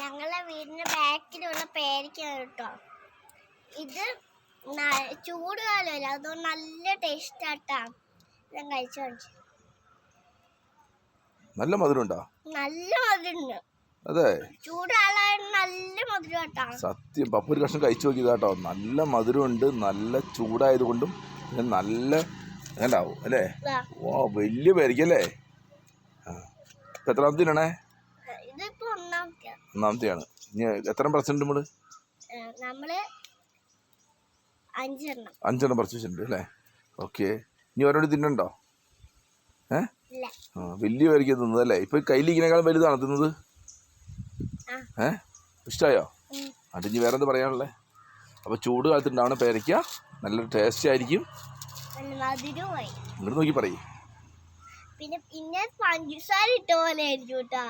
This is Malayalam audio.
ഞങ്ങളെ വീടിന്റെ ബാക്കിലുള്ള പേരയ്ക്കാണ് കേട്ടോ. ഇത് ചൂടുകാലമല്ല, അതുകൊണ്ട് നല്ല ടേസ്റ്റ് ആട്ടാ. ഞാൻ കഴിച്ചു കാണിച്ചു. നല്ല മധുരമുണ്ടോ? നല്ല മധുരമുണ്ട്. അതെ, ചൂടുകാലം നല്ല മധുരം ആട്ടാ. സത്യം. പപ്പ ഒരു കഷ്ണം കഴിച്ചു നോക്കിയത് കേട്ടോ. നല്ല മധുരമുണ്ട്. നല്ല ചൂടായത് കൊണ്ടും നല്ല ഉണ്ടാവും അല്ലേ. ഓ, വലിയ പേരയ്ക്കല്ലേ. ഇപ്പം എത്രാമത്തേനാണേ? ഒന്നാമത്തെയാണ്. ഇനി എത്ര പറിച്ചിട്ടുണ്ട് നമ്മള്? 5 പറിച്ചു വെച്ചിട്ടുണ്ട് അല്ലേ. ഓക്കെ, ഇനി ഓരോട് തിന്നണ്ടോ? വലിയ പേരയ്ക്ക തിന്നത് അല്ലേ. ഇപ്പൊ കയ്യിലിരിക്കുന്നേക്കാളും വലുതാണ് തിന്നത്. ഇഷ്ടമായോ? അത് ഇനി വേറെ എന്താ പറയാനുള്ളത്? അപ്പോൾ ചൂട് കാലത്ത് ഉണ്ടാവണ പേരയ്ക്ക നല്ലൊരു ടേസ്റ്റ് ആയിരിക്കും. ഇങ്ങോട്ട് നോക്കി പറയും. പിന്നെ പഞ്ചസാര ഇട്ട പോലെ ആയിരിക്കും കേട്ടോ.